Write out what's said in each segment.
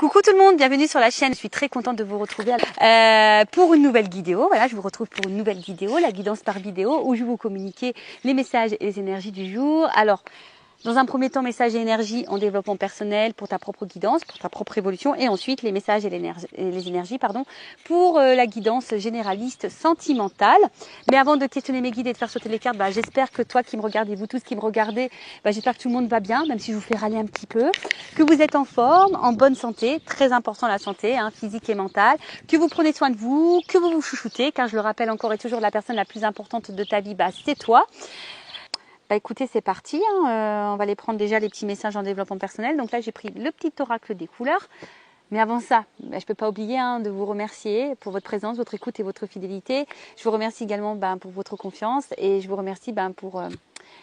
Coucou tout le monde, bienvenue sur la chaîne. Je suis très contente de vous retrouver pour une nouvelle vidéo. Voilà, je vous retrouve pour une nouvelle vidéo, la guidance par vidéo, où je vais vous communiquer les messages et les énergies du jour. Alors, dans un premier temps, messages et énergies en développement personnel pour ta propre guidance, pour ta propre évolution, et ensuite les messages et les énergies pour la guidance généraliste sentimentale. Mais avant de questionner mes guides et de faire sauter les cartes, j'espère que toi qui me regardez, vous tous qui me regardez, j'espère que tout le monde va bien, même si je vous fais râler un petit peu, que vous êtes en forme, en bonne santé, très important la santé, physique et mentale, que vous prenez soin de vous, que vous vous chouchoutez, car je le rappelle encore et toujours, la personne la plus importante de ta vie, c'est toi. Écoutez, c'est parti, on va aller prendre déjà les petits messages en développement personnel. Donc là, j'ai pris le petit oracle des couleurs. Mais avant ça, je ne peux pas oublier de vous remercier pour votre présence, votre écoute et votre fidélité. Je vous remercie également pour votre confiance et je vous remercie pour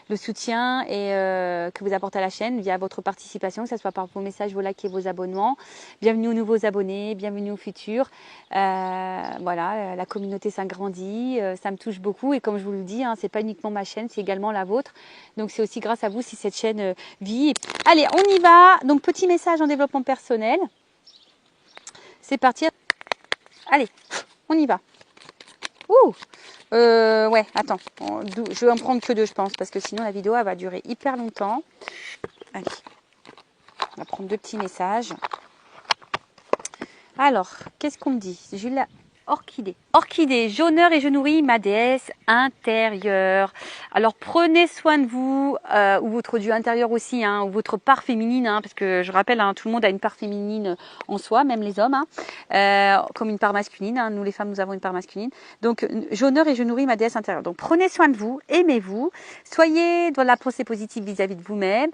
le soutien que vous apportez à la chaîne via votre participation, que ce soit par vos messages, vos likes et vos abonnements. Bienvenue aux nouveaux abonnés, bienvenue aux futurs. Voilà, la communauté s'agrandit, ça me touche beaucoup et comme je vous le dis, c'est pas uniquement ma chaîne, c'est également la vôtre. Donc c'est aussi grâce à vous si cette chaîne vit. Allez, on y va. Donc petit message en développement personnel. C'est parti. Allez, on y va. Ouh. Ouais, attends. Je vais en prendre que deux, je pense, parce que sinon la vidéo elle va durer hyper longtemps. Allez. On va prendre deux petits messages. Alors, qu'est-ce qu'on me dit? J'ai la orchidée. Orchidée, j'honore et je nourris ma déesse intérieure. Alors prenez soin de vous, ou votre dieu intérieur aussi, ou votre part féminine, parce que je rappelle, tout le monde a une part féminine en soi, même les hommes, comme une part masculine. Nous les femmes, nous avons une part masculine. Donc j'honore et je nourris ma déesse intérieure. Donc prenez soin de vous, aimez-vous, soyez dans la pensée positive vis-à-vis de vous-même,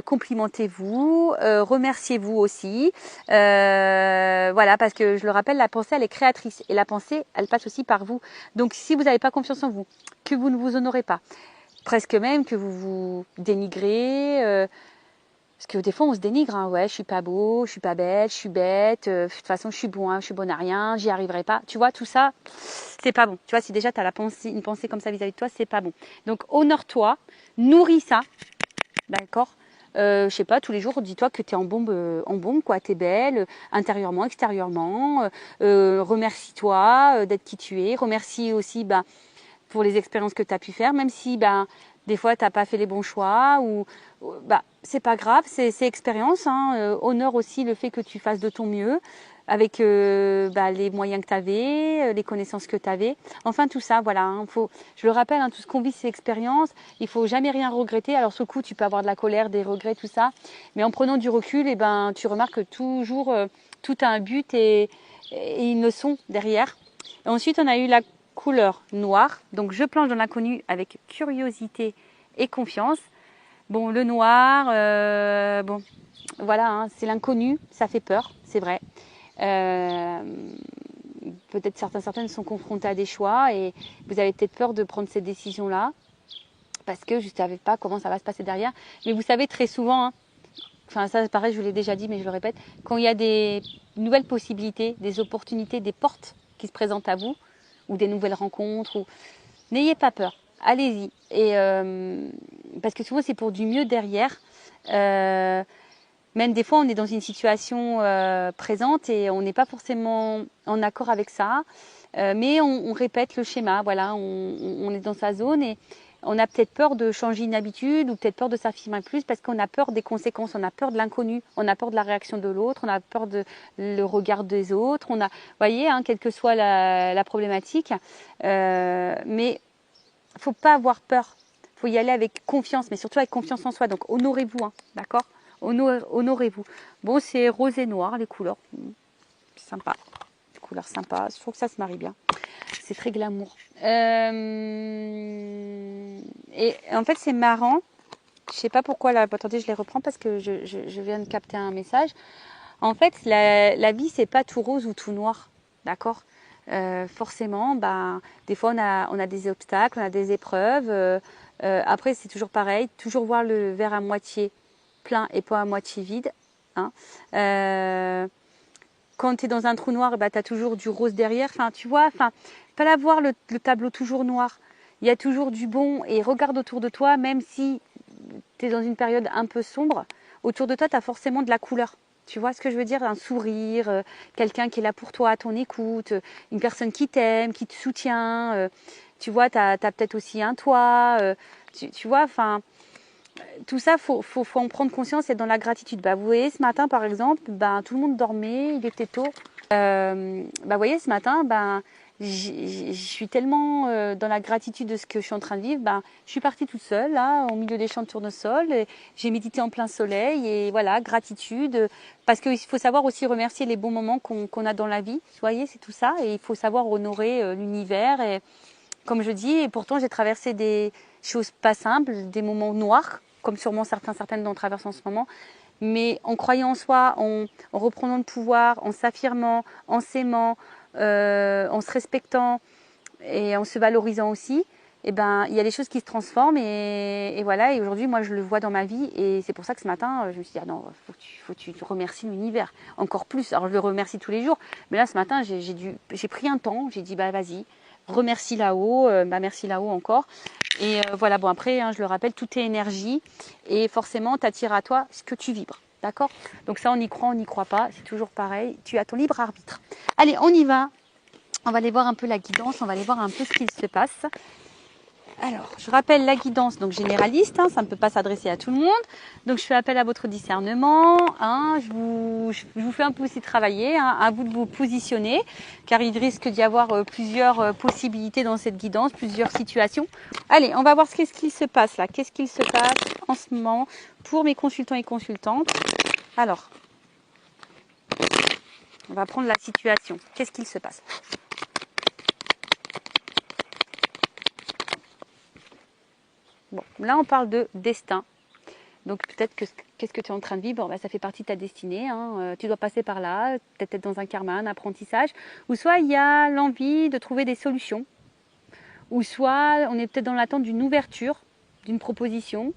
complimentez-vous, remerciez-vous aussi. Voilà, parce que je le rappelle, la pensée elle est créatrice et la pensée elle passe aussi par vous. Donc si vous n'avez pas confiance en vous, que vous ne vous honorez pas, presque même que vous vous dénigrez, parce que des fois on se dénigre, ouais, je suis pas beau, je suis pas belle, je suis bête, de toute façon je suis bon à rien, j'y arriverai pas. Tu vois, tout ça, c'est pas bon. Tu vois, si déjà tu as une pensée comme ça vis-à-vis de toi, c'est pas bon. Donc honore-toi, nourris ça, d'accord. Je sais pas, tous les jours, dis-toi que tu es en bombe, quoi. Tu es belle, intérieurement, extérieurement. Remercie-toi d'être qui tu es. Remercie aussi pour les expériences que tu as pu faire, même si des fois tu n'as pas fait les bons choix. C'est pas grave, c'est expérience. Honore aussi le fait que tu fasses de ton mieux avec les moyens que tu avais, les connaissances que tu avais. Enfin, tout ça, voilà. Je le rappelle, tout ce qu'on vit, c'est expérience. Il faut jamais rien regretter. Alors, sur le coup, tu peux avoir de la colère, des regrets, tout ça. Mais en prenant du recul, tu remarques que toujours, tout a un but et une leçon derrière. Et ensuite, on a eu la couleur noire. Donc, je plonge dans l'inconnu avec curiosité et confiance. Bon, le noir, voilà, c'est l'inconnu. Ça fait peur, c'est vrai. Peut-être certaines sont confrontées à des choix et vous avez peut-être peur de prendre cette décision-là parce que je ne savais pas comment ça va se passer derrière. Mais vous savez très souvent, ça pareil, je vous l'ai déjà dit, mais je le répète, quand il y a des nouvelles possibilités, des opportunités, des portes qui se présentent à vous ou des nouvelles rencontres, n'ayez pas peur, allez-y. Et parce que souvent c'est pour du mieux derrière. Même des fois, on est dans une situation présente et on n'est pas forcément en accord avec ça. Mais on répète le schéma. Voilà, on est dans sa zone et on a peut-être peur de changer une habitude ou peut-être peur de s'affirmer plus parce qu'on a peur des conséquences, on a peur de l'inconnu, on a peur de la réaction de l'autre, on a peur de le regard des autres. Vous voyez, quelle que soit la problématique. Mais il ne faut pas avoir peur. Il faut y aller avec confiance, mais surtout avec confiance en soi. Donc, honorez-vous, d'accord ? Honorez-vous. Bon, c'est rose et noir, les couleurs. Sympa. Les couleurs sympas. Je trouve que ça se marie bien. C'est très glamour. Et en fait, c'est marrant. Je sais pas pourquoi, là, attendez, je les reprends parce que je viens de capter un message. En fait, la vie, c'est pas tout rose ou tout noir. D'accord ? Forcément, des fois, on a des obstacles, on a des épreuves. Après, c'est toujours pareil. Toujours voir le verre à moitié plein et pas à moitié vide. Quand tu es dans un trou noir, tu as toujours du rose derrière. Tu vois, pas l'avoir le tableau toujours noir. Il y a toujours du bon et regarde autour de toi, même si tu es dans une période un peu sombre, autour de toi, tu as forcément de la couleur. Tu vois ce que je veux dire? Un sourire, quelqu'un qui est là pour toi, à ton écoute, une personne qui t'aime, qui te soutient. Tu vois, tu as peut-être aussi un toit. Tu vois, enfin, tout ça, faut en prendre conscience et être dans la gratitude. Bah, vous voyez, ce matin, par exemple, ben, tout le monde dormait, il était tôt. Vous voyez, ce matin, je suis tellement dans la gratitude de ce que je suis en train de vivre. Je suis partie toute seule, là, au milieu des champs de tournesol. J'ai médité en plein soleil et voilà, gratitude. Parce qu'il faut savoir aussi remercier les bons moments qu'on a dans la vie. Vous voyez, c'est tout ça. Et il faut savoir honorer l'univers. Et comme je dis, et pourtant, j'ai traversé des choses pas simples, des moments noirs, comme sûrement certaines en traversent en ce moment. Mais en croyant en soi, en reprenant le pouvoir, en s'affirmant, en s'aimant, en se respectant et en se valorisant aussi, il y a des choses qui se transforment et voilà. Et aujourd'hui, moi, je le vois dans ma vie et c'est pour ça que ce matin, je me suis dit, ah non, faut que tu remercies l'univers encore plus. Alors, je le remercie tous les jours, mais là, ce matin, j'ai pris un temps, j'ai dit, vas-y, remercie là-haut, merci là-haut encore. Et voilà, bon après, je le rappelle, tout est énergie et forcément, tu attires à toi ce que tu vibres. D'accord? Donc ça, on y croit, on n'y croit pas, c'est toujours pareil. Tu as ton libre arbitre. Allez, on y va. On va aller voir un peu la guidance, on va aller voir un peu ce qu'il se passe. Alors, je rappelle la guidance donc généraliste, ça ne peut pas s'adresser à tout le monde. Donc, je fais appel à votre discernement. Je vous fais un peu aussi travailler, à vous de vous positionner, car il risque d'y avoir plusieurs possibilités dans cette guidance, plusieurs situations. Allez, on va voir qu'est-ce qu'il se passe là. Qu'est-ce qu'il se passe en ce moment pour mes consultants et consultantes. Alors, on va prendre la situation. Qu'est-ce qu'il se passe? Bon, là, on parle de destin. Donc, peut-être que qu'est-ce que tu es en train de vivre, ça fait partie de ta destinée. Tu dois passer par là, peut-être être dans un karma, un apprentissage. Ou soit, il y a l'envie de trouver des solutions. Ou soit, on est peut-être dans l'attente d'une ouverture, d'une proposition.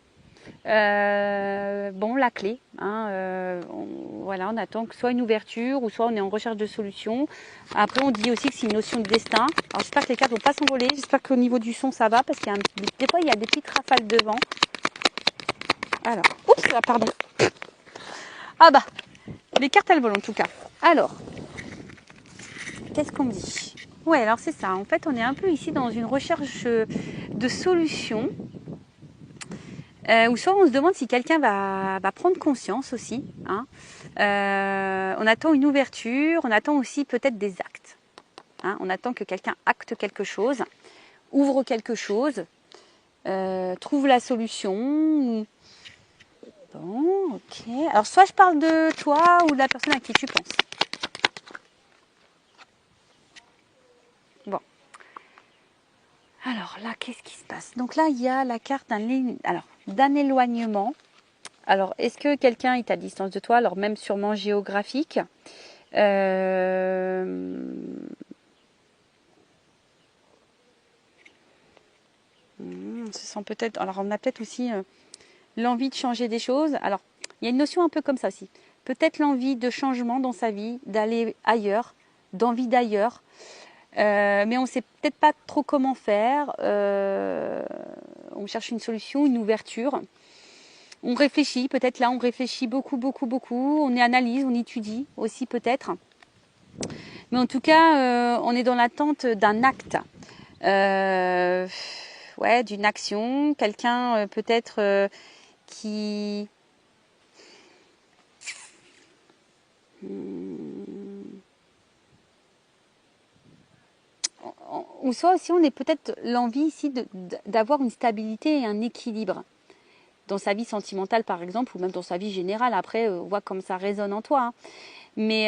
La clé. On attend que soit une ouverture, ou soit on est en recherche de solutions. Après, on dit aussi que c'est une notion de destin. Alors, j'espère que les cartes ne vont pas s'envoler. J'espère qu'au niveau du son, ça va, parce qu'il y a des fois, il y a des petites rafales de vent. Alors, oups, là, pardon. Ah bah, les cartes, elles volent en tout cas. Alors, qu'est-ce qu'on me dit? Ouais, alors c'est ça. En fait, on est un peu ici dans une recherche de solutions. Ou soit on se demande si quelqu'un va prendre conscience aussi. On attend une ouverture, on attend aussi peut-être des actes. On attend que quelqu'un acte quelque chose, ouvre quelque chose, trouve la solution. Bon, ok. Alors soit je parle de toi ou de la personne à qui tu penses. Bon. Alors là, qu'est-ce qui se passe? Donc là, il y a la carte d'un éloignement. Alors, est-ce que quelqu'un est à distance de toi? Alors, même sûrement géographique. On se sent peut-être... Alors, on a peut-être aussi l'envie de changer des choses. Alors, il y a une notion un peu comme ça aussi. Peut-être l'envie de changement dans sa vie, d'aller ailleurs, d'envie d'ailleurs. Mais on ne sait peut-être pas trop comment faire. On cherche une solution, une ouverture. On réfléchit, peut-être là, on réfléchit beaucoup. On analyse, on étudie aussi peut-être. Mais en tout cas, on est dans l'attente d'un acte. D'une action. Quelqu'un peut-être qui... Ou soit aussi, on est peut-être l'envie ici d'avoir une stabilité et un équilibre dans sa vie sentimentale par exemple, ou même dans sa vie générale. Après, on voit comme ça résonne en toi. Mais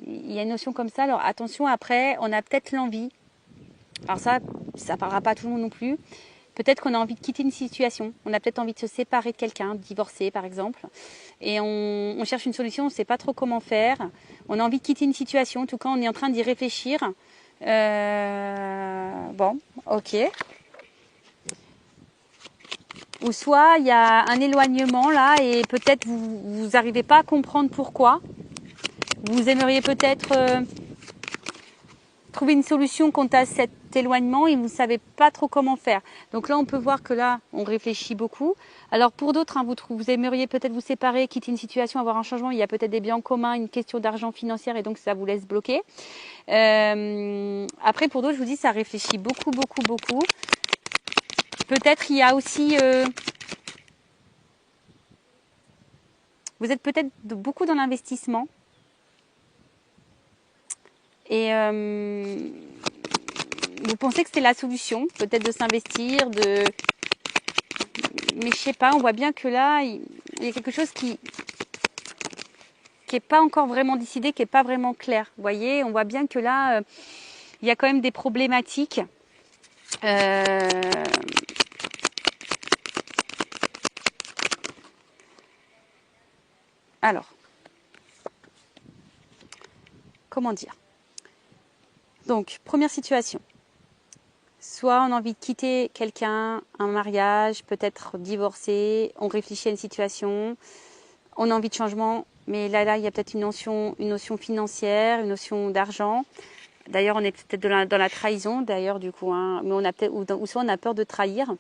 il y a une notion comme ça. Alors attention, après, on a peut-être l'envie. Alors ça parlera pas à tout le monde non plus. Peut-être qu'on a envie de quitter une situation. On a peut-être envie de se séparer de quelqu'un, de divorcer par exemple. Et on cherche une solution, on ne sait pas trop comment faire. On a envie de quitter une situation. En tout cas, on est en train d'y réfléchir. Ok. Ou soit il y a un éloignement là et peut-être vous n'arrivez pas à comprendre pourquoi. Vous aimeriez peut-être trouver une solution quant à cette éloignement et vous ne savez pas trop comment faire. Donc là, on peut voir que là, on réfléchit beaucoup. Alors pour d'autres, hein, vous aimeriez peut-être vous séparer, quitter une situation, avoir un changement. Il y a peut-être des biens en commun, une question d'argent financière et donc ça vous laisse bloquer. Après, pour d'autres, je vous dis, ça réfléchit beaucoup, beaucoup, beaucoup. Peut-être il y a aussi... vous êtes peut-être beaucoup dans l'investissement. Et vous pensez que c'est la solution, peut-être de s'investir, mais je sais pas, on voit bien que là, il y a quelque chose qui est pas encore vraiment décidé, qui est pas vraiment clair. Vous voyez, on voit bien que là, il y a quand même des problématiques. Alors, comment dire? Donc, première situation. Soit on a envie de quitter quelqu'un, un mariage, peut-être divorcer, on réfléchit à une situation, on a envie de changement, mais là, il y a peut-être une notion financière, une notion d'argent. D'ailleurs, on est peut-être dans la trahison, d'ailleurs, du coup, hein, mais on a peut-être, ou soit on a peur de trahir.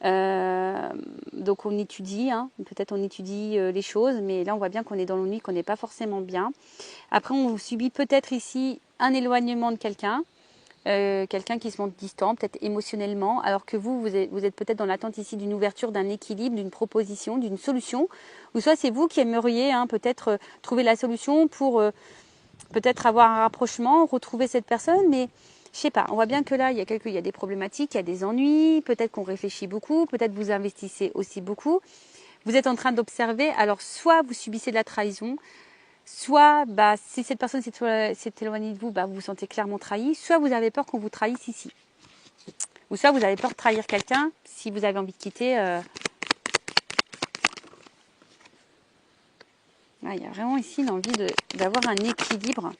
Donc on étudie, hein, peut-être on étudie les choses, mais là on voit bien qu'on est dans l'ennui, qu'on n'est pas forcément bien. Après, on subit peut-être ici un éloignement de quelqu'un. Quelqu'un qui se montre distant, peut-être émotionnellement, alors que vous êtes peut-être dans l'attente ici d'une ouverture, d'un équilibre, d'une proposition, d'une solution, ou soit c'est vous qui aimeriez peut-être trouver la solution pour peut-être avoir un rapprochement, retrouver cette personne, mais je sais pas, on voit bien que là, il y a des problématiques, il y a des ennuis, peut-être qu'on réfléchit beaucoup, peut-être vous investissez aussi beaucoup, vous êtes en train d'observer, alors soit vous subissez de la trahison, soit, si cette personne s'est éloignée de vous, vous vous sentez clairement trahi. Soit vous avez peur qu'on vous trahisse ici. Ou soit vous avez peur de trahir quelqu'un si vous avez envie de quitter. Il y a vraiment ici une envie d'avoir un équilibre.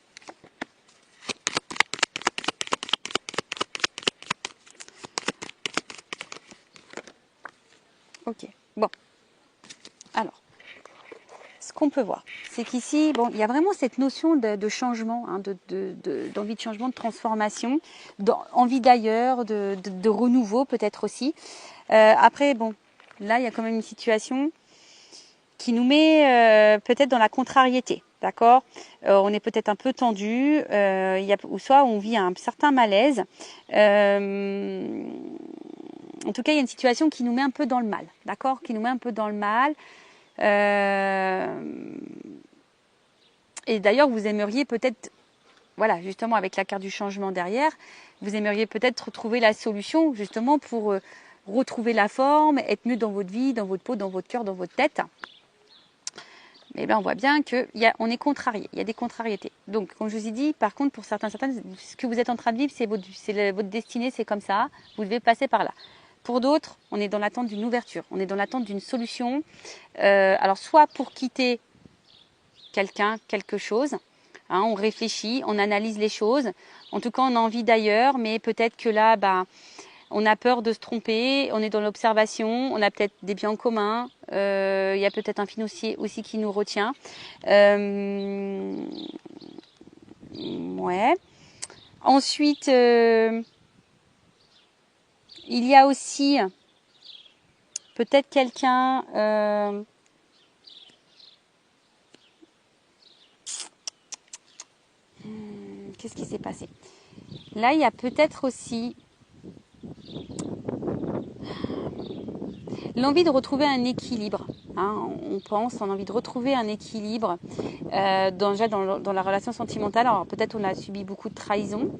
Ok, bon. Alors. Ce qu'on peut voir, c'est qu'ici, il y a vraiment cette notion de changement, d'envie de changement, de transformation, d'envie d'ailleurs, de renouveau peut-être aussi. Après, là, il y a quand même une situation qui nous met peut-être dans la contrariété, d'accord ? On est peut-être un peu tendu, ou soit on vit un certain malaise. En tout cas, il y a une situation qui nous met un peu dans le mal, d'accord ? Qui nous met un peu dans le mal. Et d'ailleurs, vous aimeriez peut-être, voilà, justement avec la carte du changement derrière, vous aimeriez peut-être retrouver la solution justement pour retrouver la forme, être mieux dans votre vie, dans votre peau, dans votre cœur, dans votre tête. Mais on voit bien qu'on est contrarié, il y a des contrariétés. Donc, comme je vous ai dit, par contre, pour certaines, ce que vous êtes en train de vivre, c'est votre destinée, c'est comme ça, vous devez passer par là. Pour d'autres, on est dans l'attente d'une ouverture, on est dans l'attente d'une solution. Alors, soit pour quitter quelqu'un, quelque chose, on réfléchit, on analyse les choses. En tout cas, on a envie d'ailleurs, mais peut-être que là, on a peur de se tromper, on est dans l'observation, on a peut-être des biens en commun, il y a peut-être un financier aussi qui nous retient. Ouais. Ensuite, il y a aussi peut-être quelqu'un... qu'est-ce qui s'est passé? Là, il y a peut-être aussi l'envie de retrouver un équilibre. On a envie de retrouver un équilibre dans la relation sentimentale. Alors peut-être on a subi beaucoup de trahison,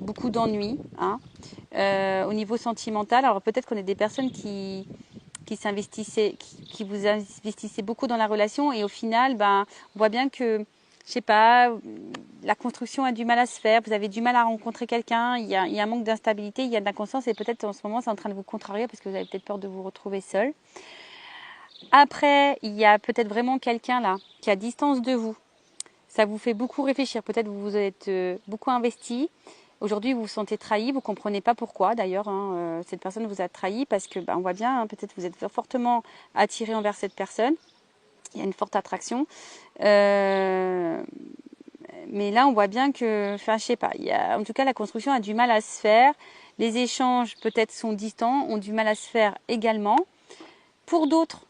beaucoup d'ennuis. Au niveau sentimental, alors peut-être qu'on est des personnes qui s'investissaient, qui vous investissaient beaucoup dans la relation et au final, on voit bien que, je sais pas, la construction a du mal à se faire, vous avez du mal à rencontrer quelqu'un, il y a un manque d'instabilité, il y a de l'inconscience et peut-être en ce moment c'est en train de vous contrarier parce que vous avez peut-être peur de vous retrouver seul. Après, il y a peut-être vraiment quelqu'un là qui est à distance de vous. Ça vous fait beaucoup réfléchir, peut-être vous vous êtes beaucoup investi. Aujourd'hui, vous vous sentez trahi, vous ne comprenez pas pourquoi d'ailleurs. Cette personne vous a trahi parce que on voit bien, peut-être vous êtes fortement attiré envers cette personne. Il y a une forte attraction. Mais là, on voit bien que, enfin, je sais pas, en tout cas, la construction a du mal à se faire. Les échanges, peut-être, sont distants, ont du mal à se faire également. Pour d'autres,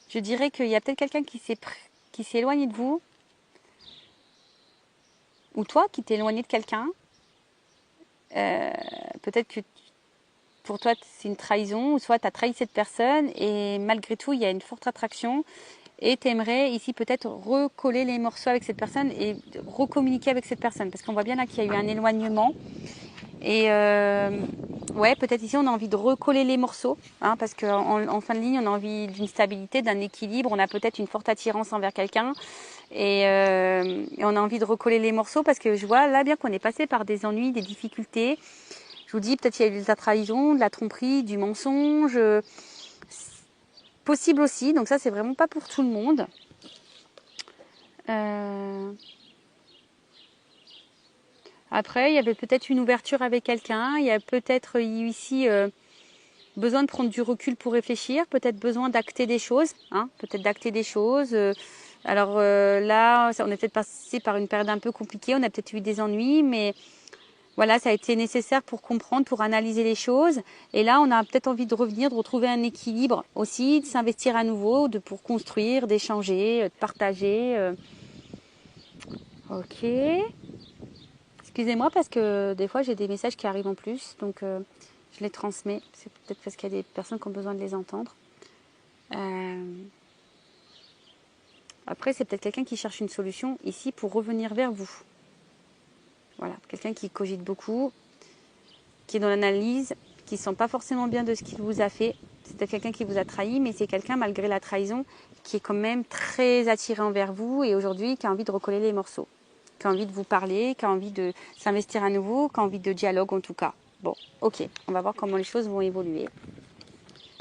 je dirais qu'il y a peut-être quelqu'un qui s'est éloigné de vous, ou toi qui t'es éloigné de quelqu'un. Peut-être que pour toi, c'est une trahison, ou soit tu as trahi cette personne, et malgré tout, il y a une forte attraction. Et tu aimerais ici peut-être recoller les morceaux avec cette personne et recommuniquer avec cette personne. Parce qu'on voit bien là qu'il y a eu un éloignement. Et ouais, peut-être ici on a envie de recoller les morceaux. Hein, parce qu'en fin de ligne, on a envie d'une stabilité, d'un équilibre. On a peut-être une forte attirance envers quelqu'un. Et on a envie de recoller les morceaux parce que je vois là bien qu'on est passé par des ennuis, des difficultés. Je vous dis, peut-être qu'il y a eu de la trahison, de la tromperie, du mensonge. Possible aussi, donc ça c'est vraiment pas pour tout le monde. Après, il y avait peut-être une ouverture avec quelqu'un, il y a peut-être ici besoin de prendre du recul pour réfléchir, peut-être besoin d'acter des choses, hein, peut-être d'acter des choses. Alors là, on est peut-être passé par une période un peu compliquée, on a peut-être eu des ennuis, mais voilà, ça a été nécessaire pour comprendre, pour analyser les choses. Et là, on a peut-être envie de revenir, de retrouver un équilibre aussi, de s'investir à nouveau, pour construire, d'échanger, de partager. Ok. Excusez-moi parce que des fois, j'ai des messages qui arrivent en plus. Donc, je les transmets. C'est peut-être parce qu'il y a des personnes qui ont besoin de les entendre. Après, c'est peut-être quelqu'un qui cherche une solution ici pour revenir vers vous. Voilà, quelqu'un qui cogite beaucoup, qui est dans l'analyse, qui ne sent pas forcément bien de ce qu'il vous a fait. C'est peut-être quelqu'un qui vous a trahi, mais c'est quelqu'un, malgré la trahison, qui est quand même très attiré envers vous et aujourd'hui qui a envie de recoller les morceaux, qui a envie de vous parler, qui a envie de s'investir à nouveau, qui a envie de dialogue en tout cas. Bon, ok, on va voir comment les choses vont évoluer.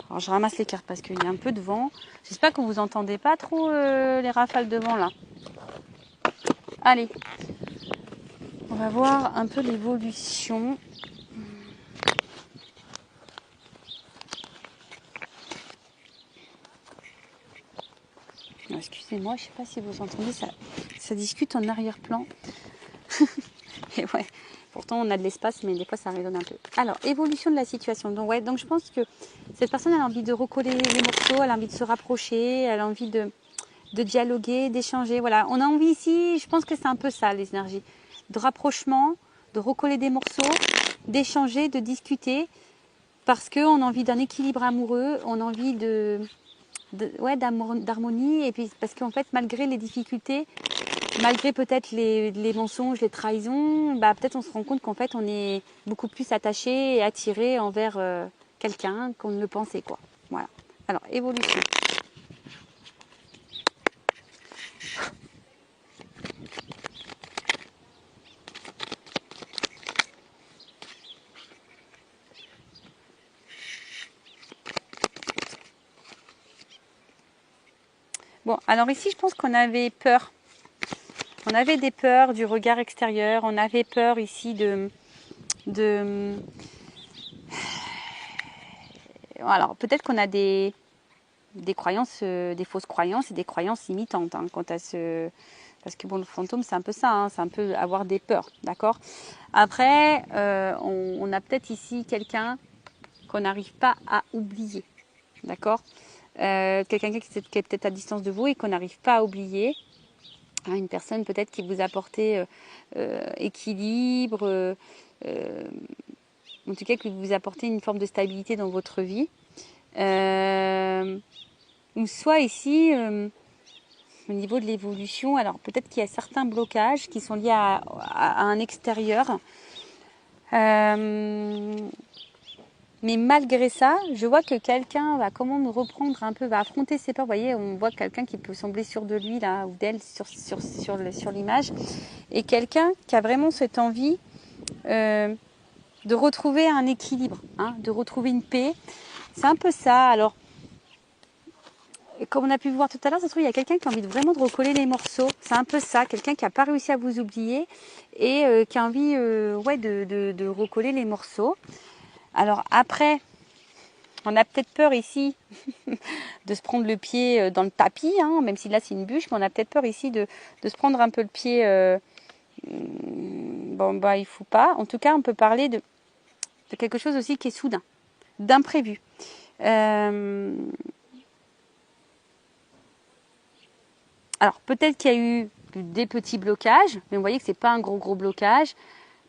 Alors je ramasse les cartes parce qu'il y a un peu de vent. J'espère que vous entendez pas trop les rafales de vent là. Allez, on va voir un peu l'évolution. Excusez-moi, je ne sais pas si vous entendez, ça discute en arrière-plan. Et ouais, pourtant on a de l'espace, mais des fois ça résonne un peu. Alors, évolution de la situation. Donc, ouais, donc je pense que cette personne elle a envie de recoller les morceaux, elle a envie de se rapprocher, elle a envie de dialoguer, d'échanger. Voilà, on a envie ici, je pense que c'est un peu ça les énergies. De rapprochement, de recoller des morceaux, d'échanger, de discuter, parce qu'on a envie d'un équilibre amoureux, on a envie d'harmonie, et puis parce qu'en fait malgré les difficultés, malgré peut-être les mensonges, les trahisons, bah peut-être on se rend compte qu'en fait on est beaucoup plus attaché et attiré envers quelqu'un qu'on ne le pensait quoi. Voilà. Alors évolution. Bon, alors ici je pense qu'on avait peur. On avait des peurs du regard extérieur, on avait peur ici alors peut-être qu'on a des croyances, des fausses croyances et des croyances limitantes hein, quant à ce... Parce que bon, le fantôme, c'est un peu ça, hein, c'est un peu avoir des peurs, d'accord. Après, on a peut-être ici quelqu'un qu'on n'arrive pas à oublier, d'accord. Quelqu'un qui est peut-être à distance de vous et qu'on n'arrive pas à oublier. Une personne peut-être qui vous apportait équilibre, en tout cas qui vous apportait une forme de stabilité dans votre vie. Ou soit ici, au niveau de l'évolution, alors peut-être qu'il y a certains blocages qui sont liés à un extérieur. Mais malgré ça, je vois que quelqu'un va comment me reprendre un peu, va affronter ses peurs. Vous voyez, on voit quelqu'un qui peut sembler sûr de lui là ou d'elle sur l'image, et quelqu'un qui a vraiment cette envie de retrouver un équilibre, hein, de retrouver une paix. C'est un peu ça. Alors, comme on a pu voir tout à l'heure, ça se trouve il y a quelqu'un qui a envie vraiment de recoller les morceaux. C'est un peu ça, quelqu'un qui n'a pas réussi à vous oublier et qui a envie, de recoller les morceaux. Alors après, On a peut-être peur ici de se prendre le pied dans le tapis, hein, même si là c'est une bûche, mais on a peut-être peur ici de se prendre un peu le pied. Bon, bah, il faut pas. En tout cas, on peut parler de quelque chose aussi qui est soudain, d'imprévu. Alors, peut-être qu'il y a eu des petits blocages, mais vous voyez que c'est pas un gros blocage.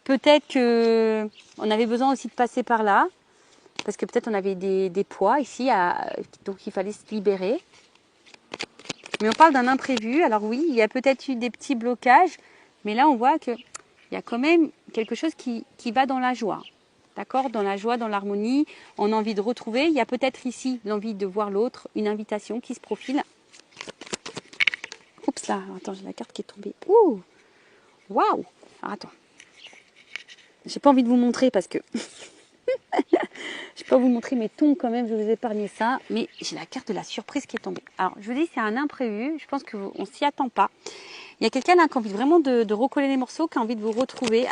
Peut-être qu'on avait besoin aussi de passer par là, parce que peut-être on avait des poids ici, donc il fallait se libérer. Mais on parle d'un imprévu. Alors oui, il y a peut-être eu des petits blocages, mais là on voit qu'il y a quand même quelque chose qui va dans la joie. D'accord? Dans la joie, dans l'harmonie, on a envie de retrouver. Il y a peut-être ici l'envie de voir l'autre, une invitation qui se profile. Oups là, attends, j'ai la carte qui est tombée. Ouh! Waouh! Alors attends. J'ai pas envie de vous montrer parce que je peux pas vous montrer mes tons quand même, je vais vous épargner ça, mais j'ai la carte de la surprise qui est tombée. Alors, je vous dis, c'est un imprévu, je pense qu'on s'y attend pas. Il y a quelqu'un là qui a envie vraiment de recoller les morceaux, qui a envie de vous retrouver.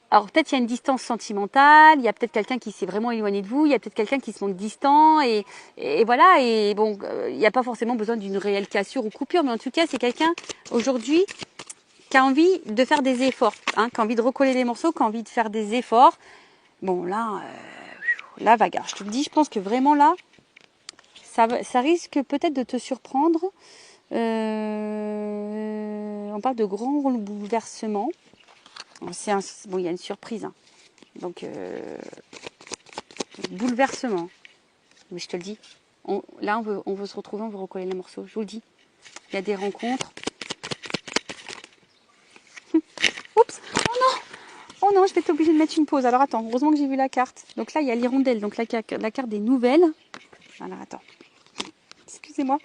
Alors peut-être il y a une distance sentimentale, il y a peut-être quelqu'un qui s'est vraiment éloigné de vous, il y a peut-être quelqu'un qui se montre distant, et voilà, et bon, il n'y a pas forcément besoin d'une réelle cassure ou coupure, mais en tout cas, c'est quelqu'un aujourd'hui qui a envie de faire des efforts, hein, qui a envie de recoller les morceaux, qui a envie de faire des efforts. Bon, là, la bagarre, je te le dis, je pense que vraiment là, ça risque peut-être de te surprendre. On parle de grands bouleversements. Bon, il y a une surprise, hein. Donc, bouleversement. Mais je te le dis, là, on veut se retrouver, on veut recoller les morceaux, je vous le dis. Il y a des rencontres. Oups, oh non, je vais être obligée de mettre une pause. Alors attends, heureusement que j'ai vu la carte. Donc là, il y a l'hirondelle, donc la carte des nouvelles. Alors attends. Excusez-moi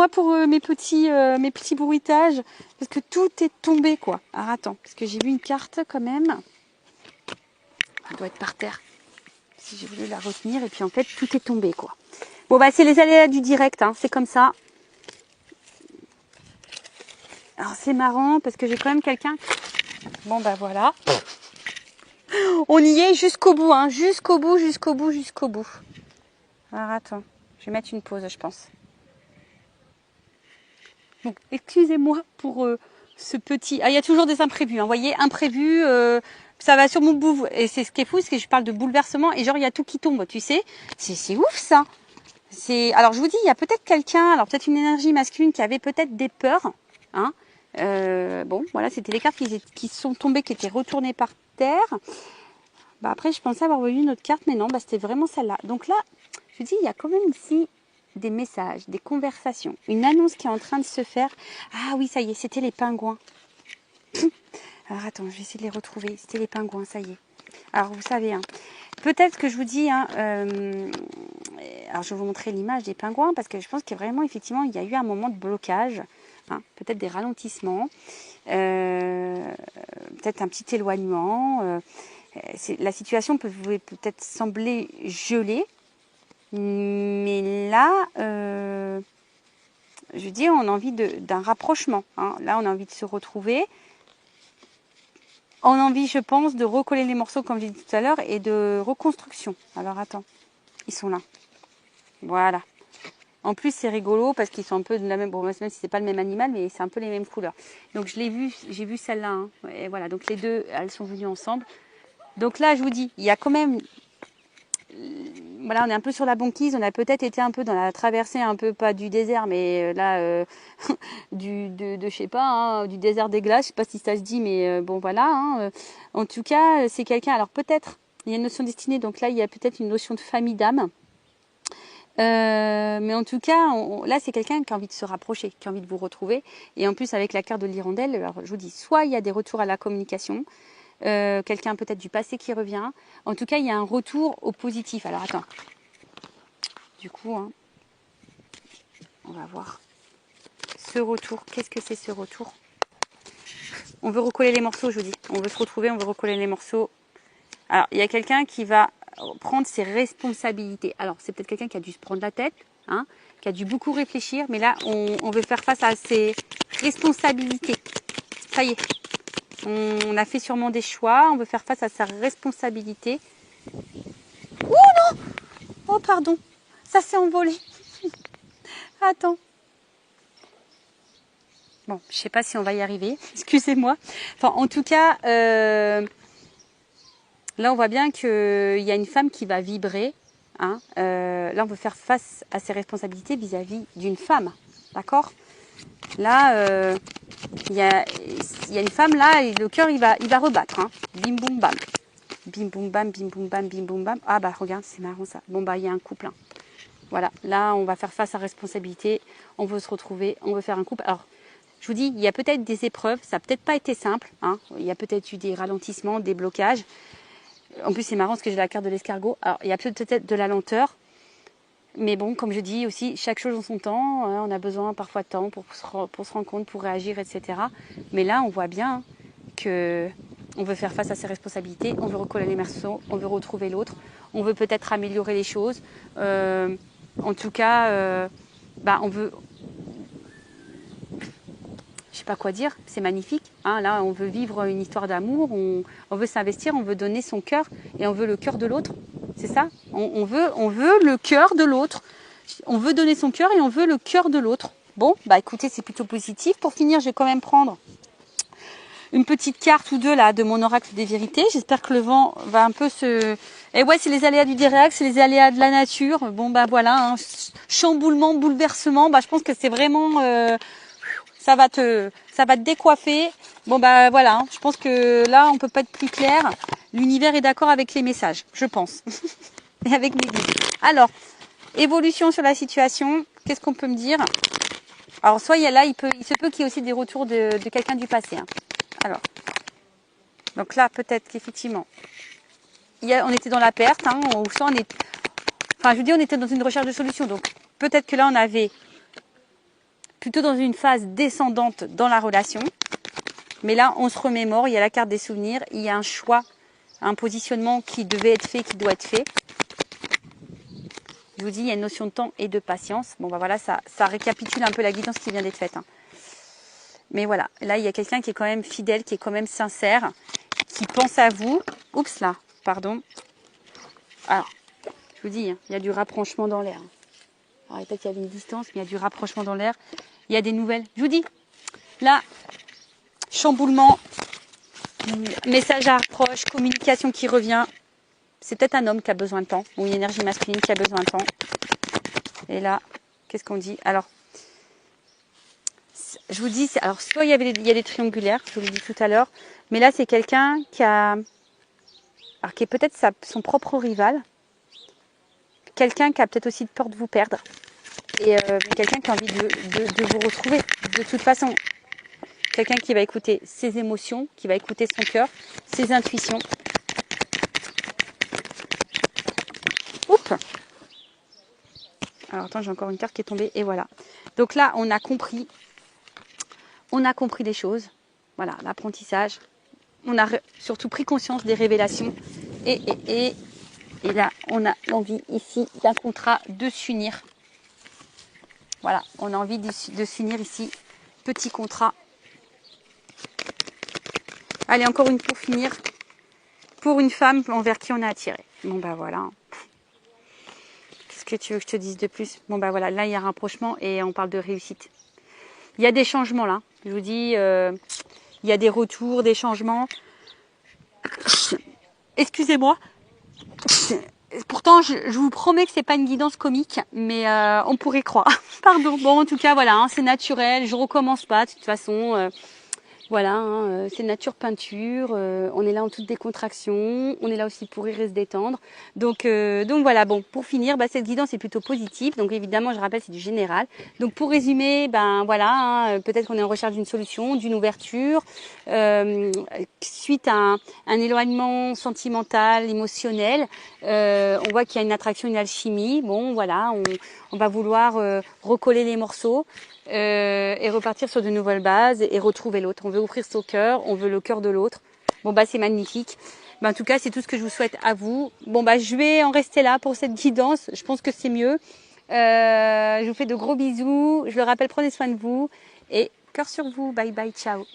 pour mes petits bruitages, parce que tout est tombé, quoi. Alors attends, parce que j'ai vu une carte quand même. Elle doit être par terre. Si j'ai voulu la retenir, et puis en fait, tout est tombé, quoi. Bon, bah, c'est les aléas du direct, hein, c'est comme ça. Alors, c'est marrant, parce que j'ai quand même quelqu'un... Bon, bah, voilà. On y est jusqu'au bout, hein, jusqu'au bout. Alors, attends, je vais mettre une pause, je pense. Donc, excusez-moi pour ce petit... Ah, il y a toujours des imprévus, hein, vous voyez, imprévus, ça va sur mon bout. Et c'est ce qui est fou, c'est que je parle de bouleversement, et genre, il y a tout qui tombe, tu sais. C'est ouf, ça. Alors, je vous dis, il y a peut-être quelqu'un, alors peut-être une énergie masculine qui avait peut-être des peurs, hein. Bon, voilà, c'était les cartes qui sont tombées, qui étaient retournées par terre. Bah, après, je pensais avoir vu une autre carte, mais non, bah, c'était vraiment celle-là. Donc là, je vous dis, il y a quand même ici des messages, des conversations, une annonce qui est en train de se faire. Ah oui, ça y est, c'était les pingouins. Alors attends, je vais essayer de les retrouver. C'était les pingouins, ça y est. Alors vous savez, hein, peut-être que je vous dis, hein, alors je vais vous montrer l'image des pingouins, parce que je pense que vraiment, effectivement, il y a eu un moment de blocage, hein, peut-être des ralentissements, peut-être un petit éloignement. La situation peut peut-être sembler gelée, mais là, je dis, on a envie d'un rapprochement, hein. Là, on a envie de se retrouver. On a envie, je pense, de recoller les morceaux, comme j'ai dit tout à l'heure, et de reconstruction. Alors, attends, ils sont là. Voilà. En plus, c'est rigolo parce qu'ils sont un peu de la même... Bon, même si c'est pas le même animal, mais c'est un peu les mêmes couleurs. Donc, j'ai vu celle-là, hein. Et voilà, donc les deux, elles sont venues ensemble. Donc là, je vous dis, il y a quand même... Voilà, on est un peu sur la banquise, on a peut-être été un peu dans la traversée, un peu pas du désert, mais là, je sais pas, hein, du désert des glaces, je sais pas si ça se dit, mais bon voilà. Hein, en tout cas, c'est quelqu'un, alors peut-être, il y a une notion destinée, donc là, il y a peut-être une notion de famille d'âme. Mais en tout cas, là, c'est quelqu'un qui a envie de se rapprocher, qui a envie de vous retrouver. Et en plus, avec la carte de l'hirondelle, alors je vous dis, soit il y a des retours à la communication, quelqu'un peut-être du passé qui revient. En tout cas, il y a un retour au positif. Alors, attends. Du coup, hein, on va voir. Ce retour, qu'est-ce que c'est ce retour? On veut recoller les morceaux, je vous dis. On veut se retrouver, on veut recoller les morceaux. Alors, il y a quelqu'un qui va prendre ses responsabilités. Alors, c'est peut-être quelqu'un qui a dû se prendre la tête, hein, qui a dû beaucoup réfléchir. Mais là, on veut faire face à ses responsabilités. Ça y est. On a fait sûrement des choix, on veut faire face à sa responsabilité. Ouh, Oh, pardon. Ça s'est envolé. Attends. Bon, je sais pas si on va y arriver. Excusez-moi. Enfin, en tout cas, là, on voit bien qu'il y a une femme qui va vibrer. Hein. Là, on veut faire face à ses responsabilités vis-à-vis d'une femme. D'accord? Là, il y a une femme là, et le cœur, il va rebattre. Hein. Bim, boum, bam. Bim, boum, bam, bim, boum, bam, bim, boum, bam. Ah bah, regarde, c'est marrant ça. Bon, bah, il y a un couple. Hein. Voilà, là, on va faire face à responsabilité. On veut se retrouver, on veut faire un couple. Alors, je vous dis, il y a peut-être des épreuves. Ça n'a peut-être pas été simple. Hein. Il y a peut-être eu des ralentissements, des blocages. En plus, c'est marrant parce que j'ai la carte de l'escargot. Alors, il y a peut-être de la lenteur. Mais bon, comme je dis aussi, chaque chose en son temps. Hein, on a besoin parfois de temps pour se rendre compte, pour réagir, etc. Mais là, on voit bien que on veut faire face à ses responsabilités. On veut recoller les morceaux. On veut retrouver l'autre. On veut peut-être améliorer les choses. En tout cas, on veut... Je sais pas quoi dire, c'est magnifique. Hein, là, on veut vivre une histoire d'amour, on veut s'investir, on veut donner son cœur et on veut le cœur de l'autre. C'est ça, on veut le cœur de l'autre. On veut donner son cœur et on veut le cœur de l'autre. Bon, bah écoutez, c'est plutôt positif. Pour finir, je vais quand même prendre une petite carte ou deux là de mon oracle des vérités. J'espère que le vent va un peu se... Et ouais, c'est les aléas du direct, c'est les aléas de la nature. Bon, bah voilà, hein. Chamboulement, bouleversement. Bah, je pense que c'est vraiment... ça va te décoiffer. Bon bah voilà, hein. Je pense que là on peut pas être plus clair. L'univers est d'accord avec les messages, je pense. Et avec mes guides. Alors, évolution sur la situation, qu'est-ce qu'on peut me dire? Alors soit il y a là, il se peut qu'il y ait aussi des retours de quelqu'un du passé. Hein. Alors, donc là peut-être qu'effectivement, on était dans la perte, hein, on était dans une recherche de solution. Donc peut-être que là on avait plutôt dans une phase descendante dans la relation. Mais là, on se remémore, il y a la carte des souvenirs, il y a un choix, un positionnement qui devait être fait, qui doit être fait. Je vous dis, il y a une notion de temps et de patience. Bon, bah voilà, ça récapitule un peu la guidance qui vient d'être faite. Hein. Mais voilà, là, il y a quelqu'un qui est quand même fidèle, qui est quand même sincère, qui pense à vous. Oups, là, pardon. Alors, je vous dis, hein, il y a du rapprochement dans l'air. Alors, peut-être qu'il y avait une distance, mais il y a du rapprochement dans l'air. Il y a des nouvelles. Je vous dis, là, chamboulement, message à reproche, communication qui revient. C'est peut-être un homme qui a besoin de temps, ou une énergie masculine qui a besoin de temps. Et là, qu'est-ce qu'on dit? Alors, je vous dis, alors soit il y a des triangulaires, je vous l'ai dit tout à l'heure, mais là c'est quelqu'un qui est peut-être son propre rival, quelqu'un qui a peut-être aussi peur de vous perdre, et quelqu'un qui a envie de vous retrouver. De toute façon, quelqu'un qui va écouter ses émotions, qui va écouter son cœur, ses intuitions. Oups. Alors attends, j'ai encore une carte qui est tombée et voilà. Donc là, on a compris les choses. Voilà, l'apprentissage. On a surtout pris conscience des révélations et là, on a l'envie ici d'un contrat de s'unir. Voilà, on a envie de s'unir ici. Petit contrat. Allez, encore une pour finir. Pour une femme envers qui on a attiré. Bon, bah voilà. Qu'est-ce que tu veux que je te dise de plus? Bon, bah voilà, là, il y a un rapprochement et on parle de réussite. Il y a des changements, là. Je vous dis, il y a des retours, des changements. Excusez-moi. Pourtant, je vous promets que c'est pas une guidance comique, mais on pourrait croire. Pardon. Bon, en tout cas, voilà, hein, c'est naturel. Je recommence pas, de toute façon. Voilà, hein, c'est nature peinture. On est là en toute décontraction. On est là aussi pour rire et se détendre. Donc voilà. Bon, pour finir, cette guidance est plutôt positive. Donc évidemment, je rappelle, c'est du général. Donc pour résumer, voilà, hein, peut-être qu'on est en recherche d'une solution, d'une ouverture, suite à un éloignement sentimental, émotionnel. On voit qu'il y a une attraction, une alchimie. Bon, voilà, on va vouloir recoller les morceaux. Et repartir sur de nouvelles bases et retrouver l'autre. On veut ouvrir son cœur, on veut le cœur de l'autre. Bon c'est magnifique. En tout cas, c'est tout ce que je vous souhaite à vous. Bon je vais en rester là pour cette guidance. Je pense que c'est mieux. Je vous fais de gros bisous. Je le rappelle, prenez soin de vous et cœur sur vous. Bye bye, ciao.